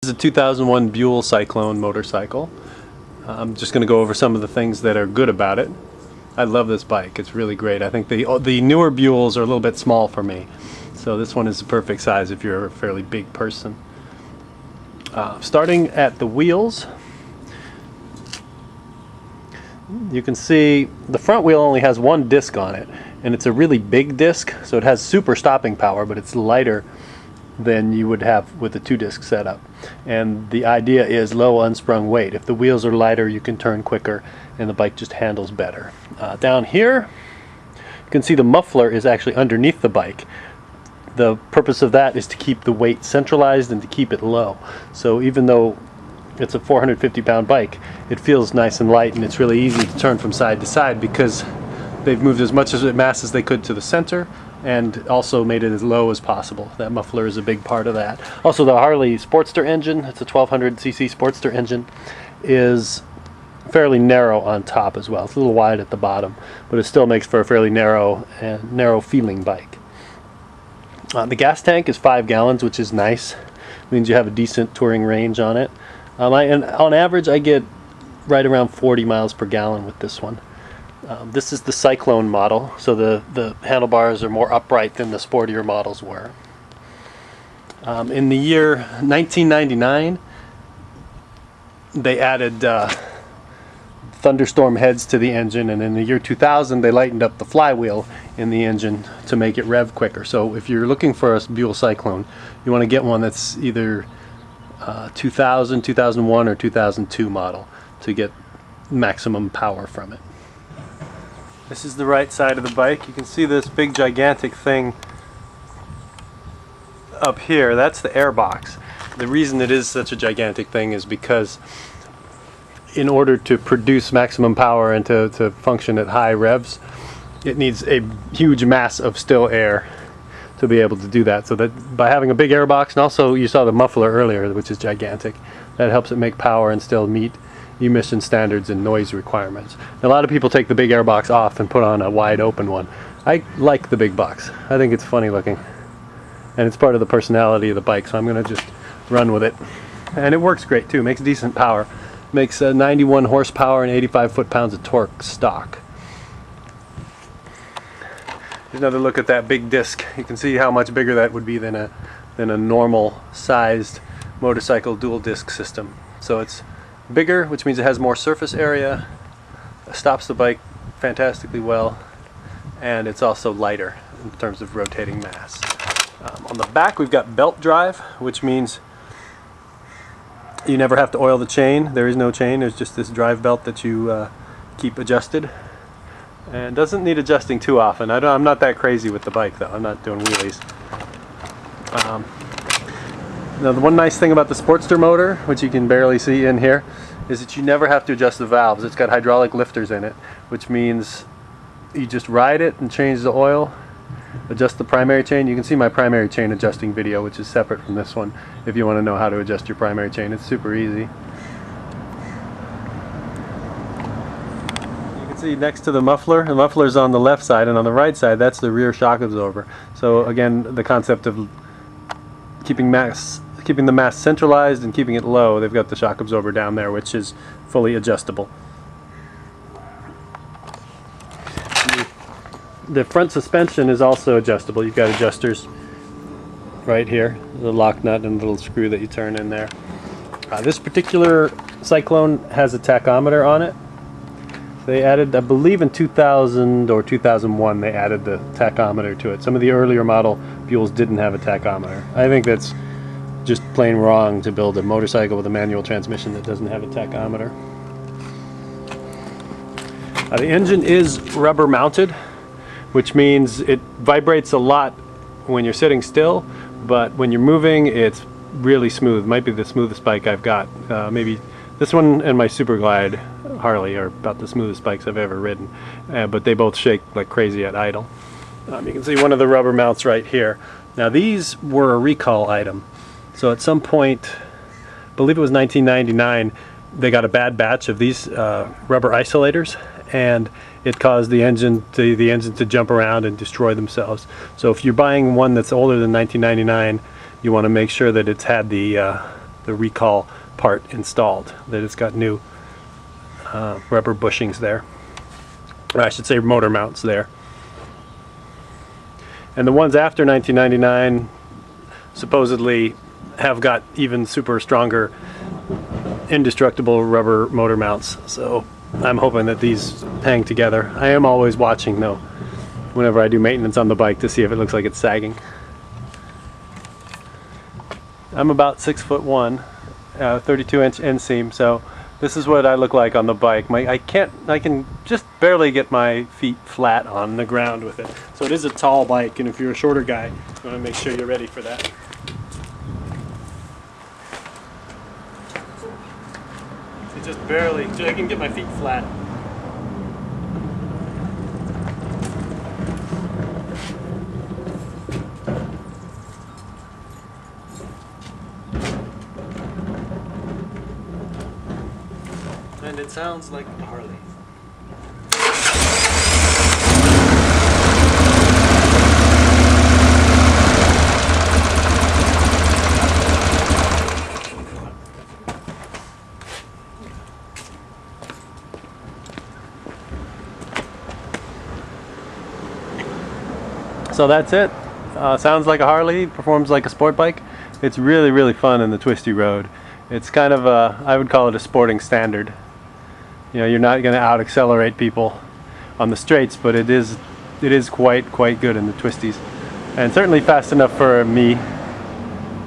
This is a 2001 Buell Cyclone motorcycle. I'm just going to go over some of the things that are good about it. I love this bike. It's really great. I think the newer Buells are a little bit small for me, so this one is the perfect size if you're a fairly big person. Starting at the wheels, you can see the front wheel only has one disc on it, and it's a really big disc, so it has super stopping power, but it's lighter than you would have with a two-disc setup. And the idea is low unsprung weight. If the wheels are lighter, you can turn quicker and the bike just handles better. Down here you can see the muffler is actually underneath the bike. The purpose of that is to keep the weight centralized and to keep it low. So even though it's a 450-pound bike, it feels nice and light, and it's really easy to turn from side to side because they've moved as much mass as they could to the center and also made it as low as possible. That muffler is a big part of that. Also, the Harley Sportster engine, it's a 1200cc Sportster engine, is fairly narrow on top as well. It's a little wide at the bottom, but it still makes for a fairly narrow feeling bike. The gas tank is 5 gallons, which is nice. It means you have a decent touring range on it. And on average, I get right around 40 miles per gallon with this one. This is the Cyclone model, so the handlebars are more upright than the sportier models were. In the year 1999, they added thunderstorm heads to the engine, and in the year 2000 they lightened up the flywheel in the engine to make it rev quicker. So if you're looking for a Buell Cyclone, you want to get one that's either 2000, 2001, or 2002 model to get maximum power from it. This is the right side of the bike. You can see this big gigantic thing up here. That's the air box. The reason it is such a gigantic thing is because in order to produce maximum power and to function at high revs, it needs a huge mass of still air to be able to do that. So that by having a big air box, and also you saw the muffler earlier, which is gigantic, that helps it make power and still meet emission standards and noise requirements. A lot of people take the big air box off and put on a wide open one. I like the big box. I think it's funny looking, and it's part of the personality of the bike, so I'm going to just run with it. And it works great too. Makes decent power. Makes 91 horsepower and 85 foot-pounds of torque stock. Here's another look at that big disc. You can see how much bigger that would be than a normal sized motorcycle dual disc system. So it's bigger, which means it has more surface area, stops the bike fantastically well, and it's also lighter in terms of rotating mass. On the back we've got belt drive, which means you never have to oil the chain. There is no chain, there's just this drive belt that you keep adjusted, and doesn't need adjusting too often. I'm not that crazy with the bike though. I'm not doing wheelies. Now, the one nice thing about the Sportster motor, which you can barely see in here, is that you never have to adjust the valves. It's got hydraulic lifters in it, which means you just ride it and change the oil, adjust the primary chain. You can see my primary chain adjusting video, which is separate from this one, if you want to know how to adjust your primary chain. It's super easy. You can see next to the muffler's on the left side, and on the right side, that's the rear shock absorber. So again, the concept of keeping the mass centralized and keeping it low, they've got the shock absorber down there, which is fully adjustable. The front suspension is also adjustable. You've got adjusters right here, the lock nut and the little screw that you turn in there. This particular Cyclone has a tachometer on it. They added, I believe in 2000 or 2001, they added the tachometer to it. Some of the earlier model Buells didn't have a tachometer. I think that's just plain wrong to build a motorcycle with a manual transmission that doesn't have a tachometer. The engine is rubber mounted, which means it vibrates a lot when you're sitting still, but when you're moving it's really smooth. Might be the smoothest bike I've got. Maybe this one and my Super Glide Harley are about the smoothest bikes I've ever ridden, but they both shake like crazy at idle. You can see one of the rubber mounts right here. Now these were a recall item. So at some point, I believe it was 1999, they got a bad batch of these rubber isolators, and it caused the engine to jump around and destroy themselves. So if you're buying one that's older than 1999, you want to make sure that it's had the the recall part installed, that it's got new rubber bushings there, or I should say motor mounts there. And the ones after 1999 supposedly have got even super stronger indestructible rubber motor mounts, so I'm hoping that these hang together. I am always watching though whenever I do maintenance on the bike to see if it looks like it's sagging. I'm about 6'1", 32-inch inseam, so this is what I look like on the bike. I can just barely get my feet flat on the ground with it. So it is a tall bike, and if you're a shorter guy, you want to make sure you're ready for that. It just barely, I can get my feet flat. And it sounds like a Harley. So that's it. Sounds like a Harley, performs like a sport bike. It's really, really fun in the twisty road. It's kind of I would call it a sporting standard. You know, you're not going to out-accelerate people on the straights, but it is quite good in the twisties, and certainly fast enough for me,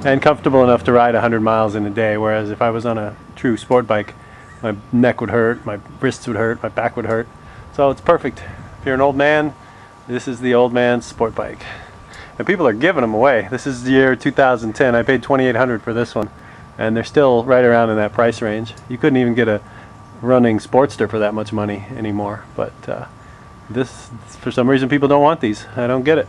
and comfortable enough to ride 100 miles in a day. Whereas if I was on a true sport bike, my neck would hurt, my wrists would hurt, my back would hurt. So it's perfect. If you're an old man, this is the old man's sport bike, and people are giving them away. This is the year 2010. I paid $2,800 for this one, and they're still right around in that price range. You couldn't even get a running Sportster for that much money anymore, but this, for some reason, people don't want these. I don't get it.